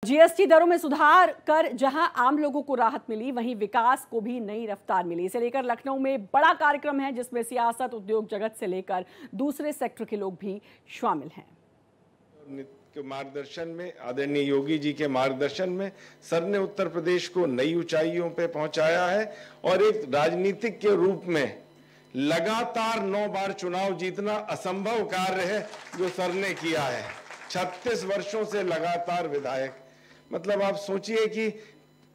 GST दरों में सुधार कर जहां आम लोगों को राहत मिली, वहीं विकास को भी नई रफ्तार मिली। इसे लेकर लखनऊ में बड़ा कार्यक्रम है, जिसमें सियासत, उद्योग जगत से लेकर दूसरे सेक्टर के लोग भी शामिल हैं। मार्गदर्शन में, आदरणीय योगी जी के मार्गदर्शन में सर ने उत्तर प्रदेश को नई ऊंचाइयों पे पहुंचाया है और एक राजनीतिक के रूप में लगातार 9 बार चुनाव जीतना असंभव कार्य है जो सर ने किया है। 36 वर्षों से लगातार विधायक, मतलब आप सोचिए कि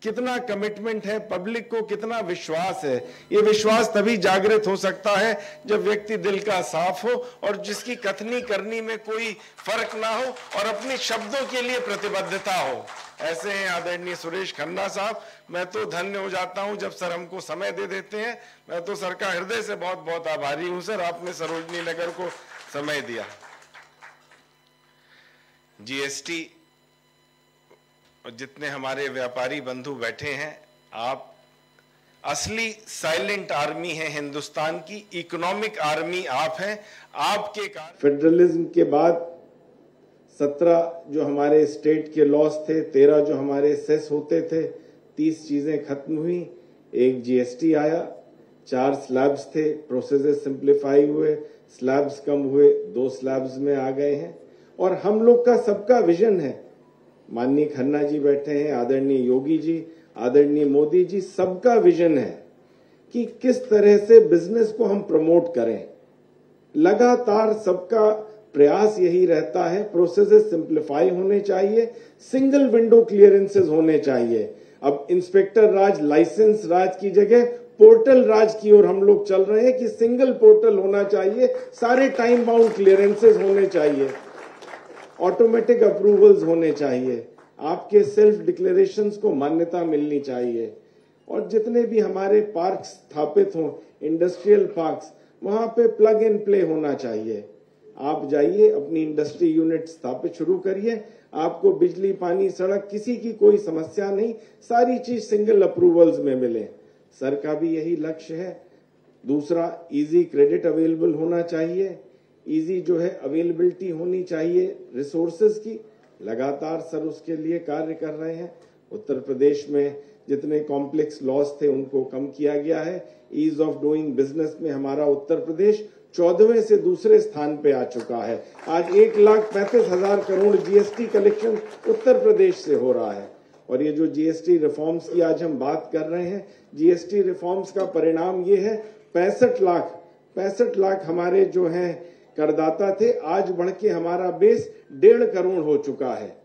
कितना कमिटमेंट है, पब्लिक को कितना विश्वास है। ये विश्वास तभी जागृत हो सकता है जब व्यक्ति दिल का साफ हो और जिसकी कथनी करनी में कोई फर्क ना हो और अपने शब्दों के लिए प्रतिबद्धता हो। ऐसे हैं आदरणीय सुरेश खन्ना साहब। मैं तो धन्य हो जाता हूं जब सर हमको समय दे देते हैं। मैं तो सर का हृदय से बहुत बहुत आभारी हूं सर, आपने सरोजनी नगर को समय दिया। जीएसटी और जितने हमारे व्यापारी बंधु बैठे हैं, आप असली साइलेंट आर्मी हैं हिंदुस्तान की, इकोनॉमिक आर्मी आप हैं। आपके कारण फेडरलिज्म के बाद 17 जो हमारे स्टेट के लॉस थे, 13 जो हमारे सेस होते थे, 30 चीजें खत्म हुई, एक जीएसटी आया, 4 स्लैब्स थे, प्रोसेसेस सिंप्लीफाई हुए, स्लैब्स कम हुए, 2 स्लैब्स में आ गए हैं। और हम लोग का सबका विजन है, माननीय खन्ना जी बैठे हैं, आदरणीय योगी जी, आदरणीय मोदी जी, सबका विजन है कि किस तरह से बिजनेस को हम प्रमोट करें। लगातार सबका प्रयास यही रहता है, प्रोसेसेस सिंप्लीफाई होने चाहिए, सिंगल विंडो क्लियरेंसेस होने चाहिए। अब इंस्पेक्टर राज, लाइसेंस राज की जगह पोर्टल राज की ओर हम लोग चल रहे हैं कि सिंगल पोर्टल होना चाहिए, सारे टाइम बाउंड क्लियरेंसेस होने चाहिए, ऑटोमेटिक अप्रूवल्स होने चाहिए, आपके सेल्फ डिक्लेरेशंस को मान्यता मिलनी चाहिए। और जितने भी हमारे पार्क स्थापित हों, इंडस्ट्रियल पार्क्स, वहां पे प्लग एंड प्ले होना चाहिए। आप जाइए, अपनी इंडस्ट्री यूनिट स्थापित शुरू करिए, आपको बिजली, पानी, सड़क, किसी की कोई समस्या नहीं, सारी चीज सिंगल अप्रूवल्स में मिले। सर का भी यही लक्ष्य है। दूसरा, इजी क्रेडिट अवेलेबल होना चाहिए, इजी जो है अवेलेबिलिटी होनी चाहिए रिसोर्सेज की। लगातार सर उसके लिए कार्य कर रहे हैं। उत्तर प्रदेश में जितने कॉम्प्लेक्स लॉस थे उनको कम किया गया है। ईज ऑफ डूइंग बिजनेस में हमारा उत्तर प्रदेश 14वें से दूसरे स्थान पे आ चुका है। आज 1,35,000 करोड़ जीएसटी कलेक्शन उत्तर प्रदेश से हो रहा है। और ये जो जीएसटी रिफॉर्म्स की आज हम बात कर रहे हैं, जीएसटी रिफॉर्म्स का परिणाम ये है, 65 लाख हमारे जो हैं करदाता थे, आज बढ़ के हमारा बेस 1.5 करोड़ हो चुका है।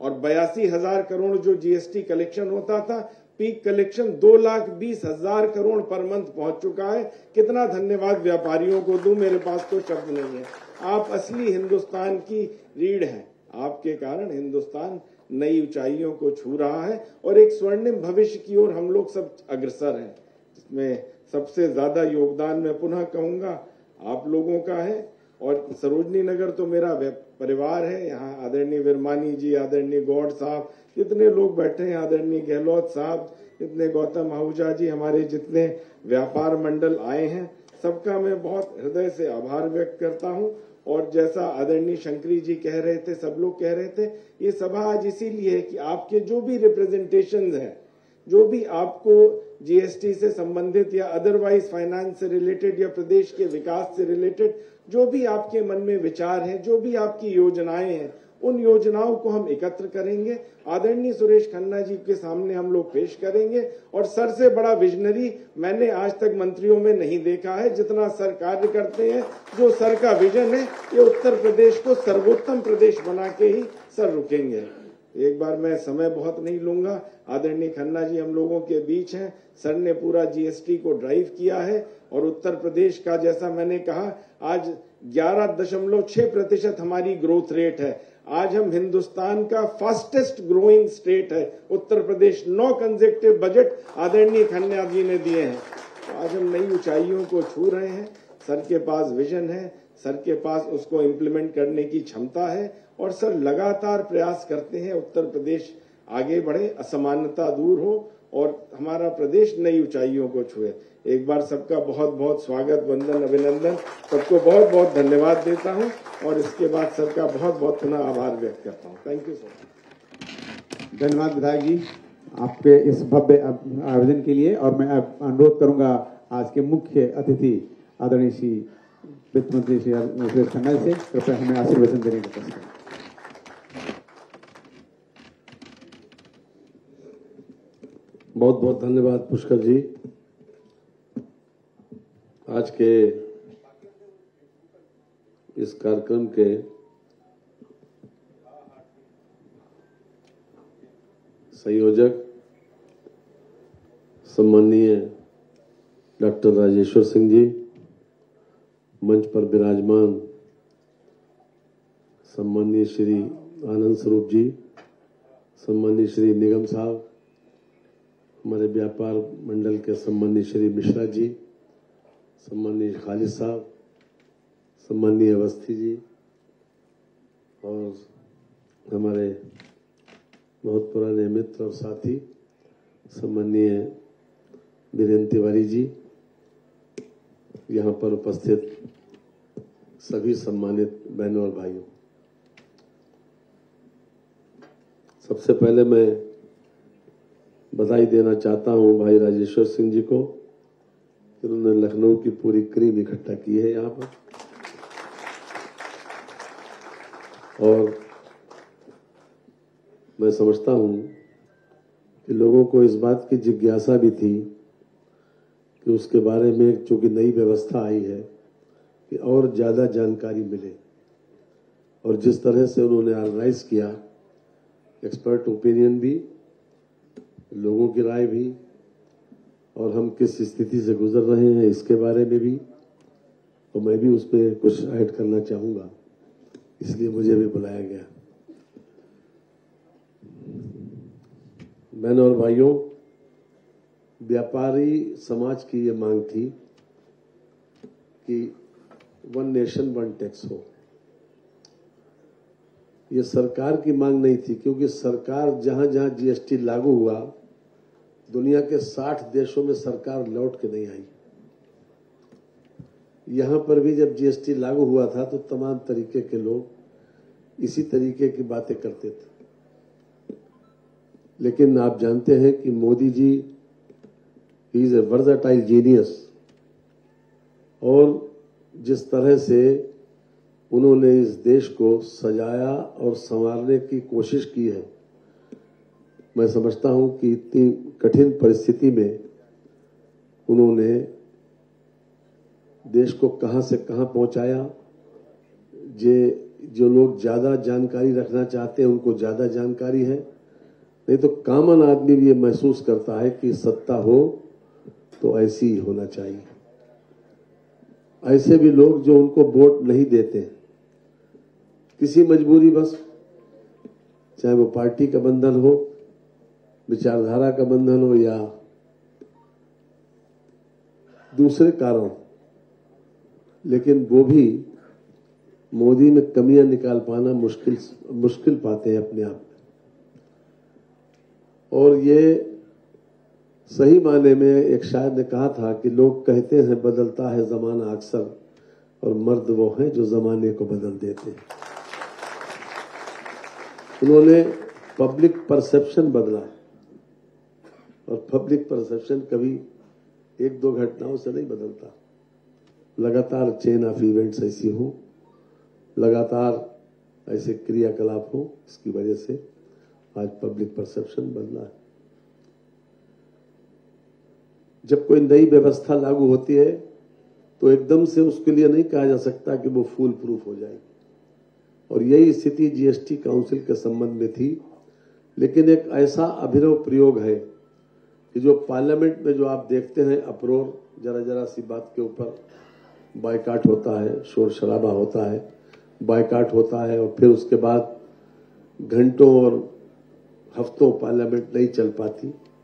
और 82,000 करोड़ जो जीएसटी कलेक्शन होता था, peak collection 2,20,000 crore per month पहुंच चुका है। कितना धन्यवाद व्यापारियों को दूं, मेरे पास तो शब्द नहीं है। आप असली हिंदुस्तान की रीढ़ हैं, आपके कारण हिंदुस्तान नई ऊंचाइयों को छू रहा है और एक स्वर्णिम भविष्य की ओर हम लोग सब अग्रसर हैं, जिसमें सबसे ज्यादा योगदान मैं पुनः कहूंगा आप लोगों का है। और सरोजनी नगर तो मेरा परिवार है। यहाँ आदरणीय विरमानी जी, आदरणीय गौड़ साहब, जितने लोग बैठे हैं, आदरणीय गहलोत साहब, जितने गौतम आहूजा जी, हमारे जितने व्यापार मंडल आए हैं, सबका मैं बहुत हृदय से आभार व्यक्त करता हूँ। और जैसा आदरणीय शंकरी जी कह रहे थे, सब लोग कह रहे थे, ये सभा आज इसीलिए है कि आपके जो भी रिप्रेजेंटेशंस हैं, जो भी आपको जीएसटी से संबंधित या अदरवाइज फाइनेंस से रिलेटेड या प्रदेश के विकास से रिलेटेड जो भी आपके मन में विचार हैं, जो भी आपकी योजनाएं हैं, उन योजनाओं को हम एकत्र करेंगे, आदरणीय सुरेश खन्ना जी के सामने हम लोग पेश करेंगे। और सर से बड़ा विजनरी मैंने आज तक मंत्रियों में नहीं देखा है, जितना सर कार्य करते हैं। जो सर का विजन है, ये उत्तर प्रदेश को सर्वोत्तम प्रदेश बना के ही सर रुकेंगे। एक बार मैं समय बहुत नहीं लूंगा, आदरणीय खन्ना जी हम लोगों के बीच हैं। सर ने पूरा जीएसटी को ड्राइव किया है और उत्तर प्रदेश का, जैसा मैंने कहा, आज 11.6% हमारी ग्रोथ रेट है। आज हम हिंदुस्तान का फास्टेस्ट ग्रोइंग स्टेट है उत्तर प्रदेश। 9 कंसेक्टिव बजट आदरणीय खन्ना जी ने दिए हैं। तो आज हम नई ऊंचाइयों को छू रहे हैं। सर के पास विजन है, सर के पास उसको इम्प्लीमेंट करने की क्षमता है और सर लगातार प्रयास करते हैं उत्तर प्रदेश आगे बढ़े, असमानता दूर हो और हमारा प्रदेश नई ऊंचाइयों को छुए। एक बार सबका बहुत बहुत स्वागत, वंदन, अभिनंदन, सबको बहुत बहुत धन्यवाद देता हूं और इसके बाद सर का बहुत बहुत पुनः आभार व्यक्त करता हूं। Thank you so much. धन्यवाद विधायक जी आपके इस भव्य आयोजन के लिए। और मैं अब अनुरोध करूंगा आज के मुख्य अतिथि आदरणीय श्री वित्त मंत्री श्री सुरेश खन्ना से कृपया हमें आशीर्वचन देने का प्रस्ताव। बहुत बहुत धन्यवाद पुष्कर जी। आज के इस कार्यक्रम के संयोजक सम्माननीय डॉक्टर राजेश्वर सिंह जी, मंच पर विराजमान सम्माननीय श्री आनंद स्वरूप जी, सम्माननीय श्री निगम साहब, हमारे व्यापार मंडल के सम्माननीय श्री मिश्रा जी, सम्माननीय खालिद साहब, सम्माननीय अवस्थी जी और हमारे बहुत पुराने मित्र और साथी सम्माननीय वीरेंद्र तिवारी जी, यहाँ पर उपस्थित सभी सम्मानित बहनों और भाइयों, सबसे पहले मैं बधाई देना चाहता हूं भाई राजेश्वर सिंह जी को कि उन्होंने लखनऊ की पूरी क्रीम इकट्ठा की है यहाँ पर। और मैं समझता हूं कि लोगों को इस बात की जिज्ञासा भी थी कि उसके बारे में चूंकि नई व्यवस्था आई है कि और ज्यादा जानकारी मिले, और जिस तरह से उन्होंने एनालाइज किया, एक्सपर्ट ओपिनियन भी, लोगों की राय भी, और हम किस स्थिति से गुजर रहे हैं इसके बारे में भी, तो मैं भी उसमें कुछ ऐड करना चाहूंगा, इसलिए मुझे भी बुलाया गया। बहनों और भाइयों, व्यापारी समाज की ये मांग थी कि वन नेशन वन टैक्स हो। ये सरकार की मांग नहीं थी, क्योंकि सरकार जहां जहां जीएसटी लागू हुआ, दुनिया के 60 देशों में सरकार लौट के नहीं आई। यहां पर भी जब जीएसटी लागू हुआ था तो तमाम तरीके के लोग इसी तरीके की बातें करते थे, लेकिन आप जानते हैं कि Modi ji he is a versatile genius, और जिस तरह से उन्होंने इस देश को सजाया और संवारने की कोशिश की है, मैं समझता हूं कि इतनी कठिन परिस्थिति में उन्होंने देश को कहां से कहां पहुंचाया। जो लोग ज्यादा जानकारी रखना चाहते हैं उनको ज्यादा जानकारी है, नहीं तो कॉमन आदमी भी ये महसूस करता है कि सत्ता हो तो ऐसी ही होना चाहिए। ऐसे भी लोग जो उनको वोट नहीं देते, किसी मजबूरी बस, चाहे वो पार्टी का बंधन हो, विचारधारा का बंधन हो या दूसरे कारण, लेकिन वो भी मोदी में कमियां निकाल पाना मुश्किल पाते हैं अपने आप में। और ये सही मायने में एक शायर ने कहा था कि लोग कहते हैं बदलता है जमाना अक्सर, और मर्द वो हैं जो जमाने को बदल देते हैं। उन्होंने पब्लिक परसेप्शन बदला, और पब्लिक परसेप्शन कभी एक दो घटनाओं से नहीं बदलता। लगातार चेन ऑफ इवेंट्स ऐसी हो, लगातार ऐसे क्रियाकलाप हो, इसकी वजह से आज पब्लिक परसेप्शन बदला है। जब कोई नई व्यवस्था लागू होती है तो एकदम से उसके लिए नहीं कहा जा सकता कि वो फूल प्रूफ हो जाएगी, और यही स्थिति जीएसटी काउंसिल के संबंध में थी। लेकिन एक ऐसा अभिनव प्रयोग है कि जो पार्लियामेंट में जो आप देखते हैं अप्रोर, जरा जरा सी बात के ऊपर बायकाट होता है, शोर शराबा होता है, बायकाट होता है, और फिर उसके बाद घंटों और हफ्तों पार्लियामेंट नहीं चल पाती।